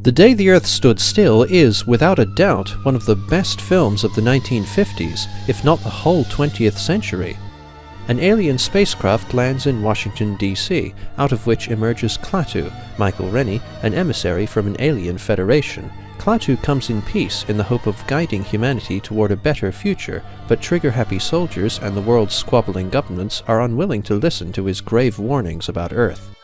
The Day the Earth Stood Still is, without a doubt, one of the best films of the 1950s, if not the whole 20th century. An alien spacecraft lands in Washington, D.C., out of which emerges Klaatu, Michael Rennie, an emissary from an alien federation. Klaatu comes in peace in the hope of guiding humanity toward a better future, but trigger-happy soldiers and the world's squabbling governments are unwilling to listen to his grave warnings about Earth.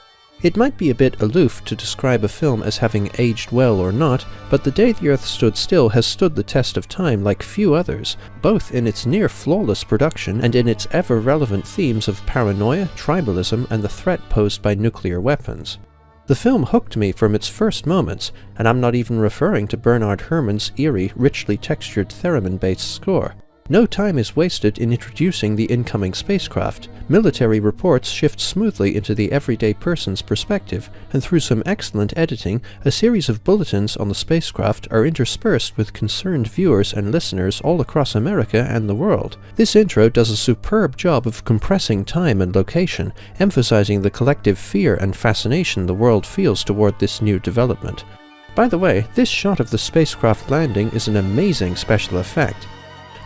It might be a bit aloof to describe a film as having aged well or not, but The Day the Earth Stood Still has stood the test of time like few others, both in its near-flawless production and in its ever-relevant themes of paranoia, tribalism, and the threat posed by nuclear weapons. The film hooked me from its first moments, and I'm not even referring to Bernard Herrmann's eerie, richly textured theremin-based score. No time is wasted in introducing the incoming spacecraft. Military reports shift smoothly into the everyday person's perspective, and through some excellent editing, a series of bulletins on the spacecraft are interspersed with concerned viewers and listeners all across America and the world. This intro does a superb job of compressing time and location, emphasizing the collective fear and fascination the world feels toward this new development. By the way, this shot of the spacecraft landing is an amazing special effect.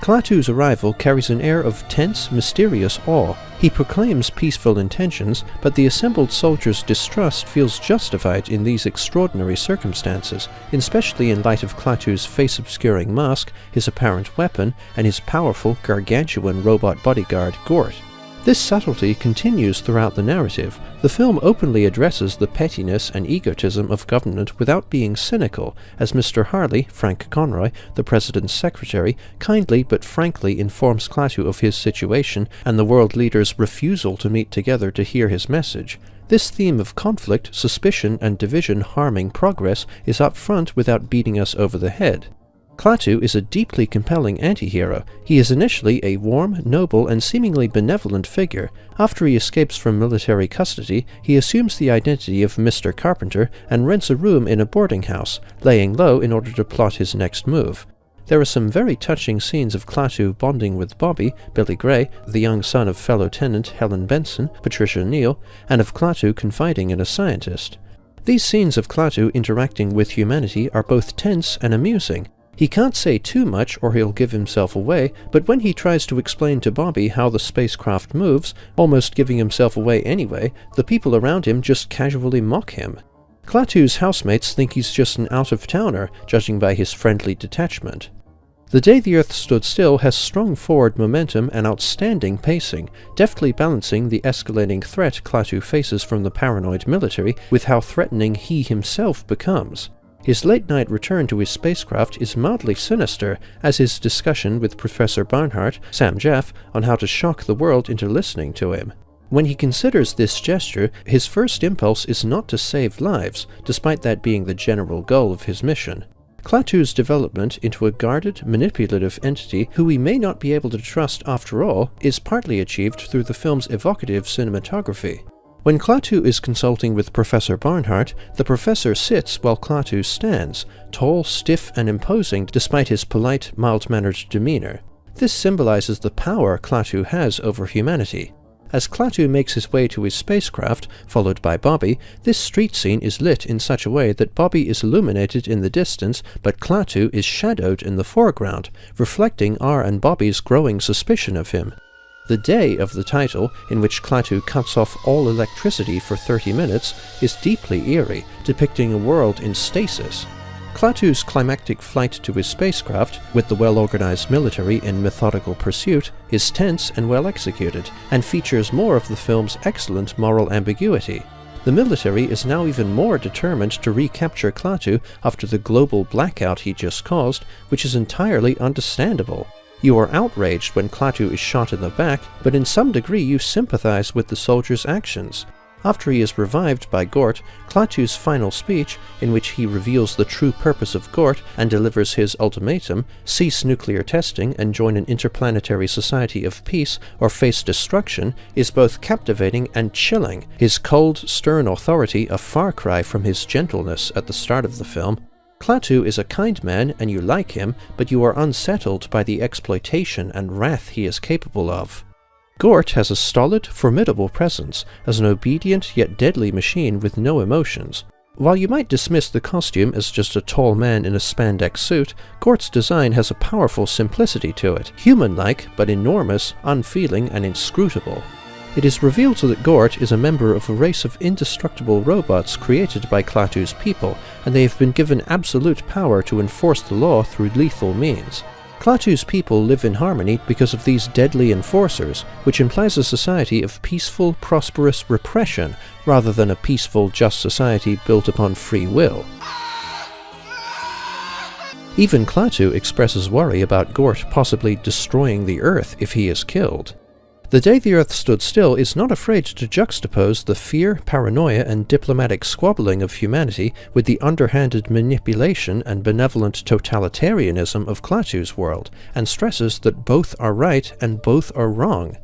Klaatu's arrival carries an air of tense, mysterious awe. He proclaims peaceful intentions, but the assembled soldiers' distrust feels justified in these extraordinary circumstances, especially in light of Klaatu's face-obscuring mask, his apparent weapon, and his powerful, gargantuan robot bodyguard, Gort. This subtlety continues throughout the narrative. The film openly addresses the pettiness and egotism of government without being cynical, as Mr. Harley, Frank Conroy, the president's secretary, kindly but frankly informs Klaatu of his situation and the world leaders' refusal to meet together to hear his message. This theme of conflict, suspicion, and division harming progress is up front without beating us over the head. Klaatu is a deeply compelling anti-hero. He is initially a warm, noble, and seemingly benevolent figure. After he escapes from military custody, he assumes the identity of Mr. Carpenter and rents a room in a boarding house, laying low in order to plot his next move. There are some very touching scenes of Klaatu bonding with Bobby, Billy Gray, the young son of fellow tenant Helen Benson, Patricia Neal, and of Klaatu confiding in a scientist. These scenes of Klaatu interacting with humanity are both tense and amusing. He can't say too much or he'll give himself away, but when he tries to explain to Bobby how the spacecraft moves, almost giving himself away anyway, the people around him just casually mock him. Klaatu's housemates think he's just an out-of-towner, judging by his friendly detachment. The Day the Earth Stood Still has strong forward momentum and outstanding pacing, deftly balancing the escalating threat Klaatu faces from the paranoid military with how threatening he himself becomes. His late-night return to his spacecraft is mildly sinister, as his discussion with Professor Barnhart, Sam Jeff, on how to shock the world into listening to him. When he considers this gesture, his first impulse is not to save lives, despite that being the general goal of his mission. Klaatu's development into a guarded, manipulative entity who we may not be able to trust after all is partly achieved through the film's evocative cinematography. When Klaatu is consulting with Professor Barnhart, the professor sits while Klaatu stands, tall, stiff, and imposing despite his polite, mild-mannered demeanor. This symbolizes the power Klaatu has over humanity. As Klaatu makes his way to his spacecraft, followed by Bobby, this street scene is lit in such a way that Bobby is illuminated in the distance, but Klaatu is shadowed in the foreground, reflecting R and Bobby's growing suspicion of him. The day of the title, in which Klaatu cuts off all electricity for 30 minutes, is deeply eerie, depicting a world in stasis. Klaatu's climactic flight to his spacecraft, with the well-organized military in methodical pursuit, is tense and well executed, and features more of the film's excellent moral ambiguity. The military is now even more determined to recapture Klaatu after the global blackout he just caused, which is entirely understandable. You are outraged when Klaatu is shot in the back, but in some degree you sympathize with the soldier's actions. After he is revived by Gort, Klaatu's final speech, in which he reveals the true purpose of Gort and delivers his ultimatum, cease nuclear testing and join an interplanetary society of peace or face destruction, is both captivating and chilling, his cold, stern authority a far cry from his gentleness at the start of the film. Klaatu is a kind man and you like him, but you are unsettled by the exploitation and wrath he is capable of. Gort has a stolid, formidable presence, as an obedient yet deadly machine with no emotions. While you might dismiss the costume as just a tall man in a spandex suit, Gort's design has a powerful simplicity to it, human-like but enormous, unfeeling and inscrutable. It is revealed that Gort is a member of a race of indestructible robots created by Klaatu's people, and they have been given absolute power to enforce the law through lethal means. Klaatu's people live in harmony because of these deadly enforcers, which implies a society of peaceful, prosperous repression, rather than a peaceful, just society built upon free will. Even Klaatu expresses worry about Gort possibly destroying the Earth if he is killed. The Day the Earth Stood Still is not afraid to juxtapose the fear, paranoia, and diplomatic squabbling of humanity with the underhanded manipulation and benevolent totalitarianism of Klaatu's world, and stresses that both are right and both are wrong.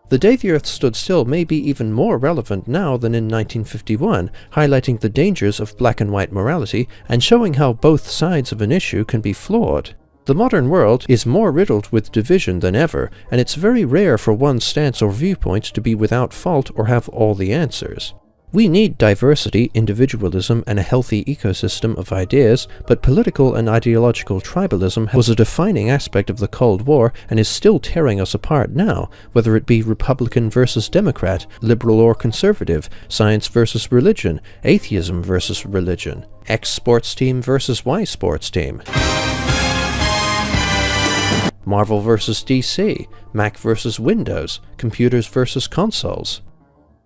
The Day the Earth Stood Still may be even more relevant now than in 1951, highlighting the dangers of black and white morality and showing how both sides of an issue can be flawed. The modern world is more riddled with division than ever, and it's very rare for one stance or viewpoint to be without fault or have all the answers. We need diversity, individualism, and a healthy ecosystem of ideas, but political and ideological tribalism was a defining aspect of the Cold War and is still tearing us apart now, whether it be Republican versus Democrat, liberal or conservative, science versus religion, atheism versus religion, X sports team versus Y sports team. Marvel vs. DC, Mac vs. Windows, computers vs. consoles.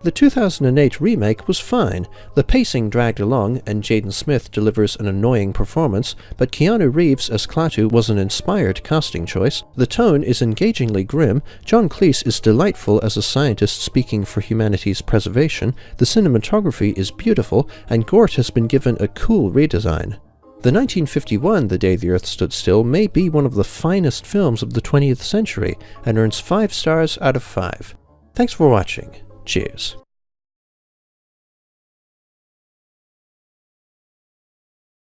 The 2008 remake was fine. The pacing dragged along, and Jaden Smith delivers an annoying performance, but Keanu Reeves as Klaatu was an inspired casting choice. The tone is engagingly grim, John Cleese is delightful as a scientist speaking for humanity's preservation, the cinematography is beautiful, and Gort has been given a cool redesign. The 1951 The Day the Earth Stood Still may be one of the finest films of the 20th century, and earns 5 stars out of 5. Thanks for watching. Cheers.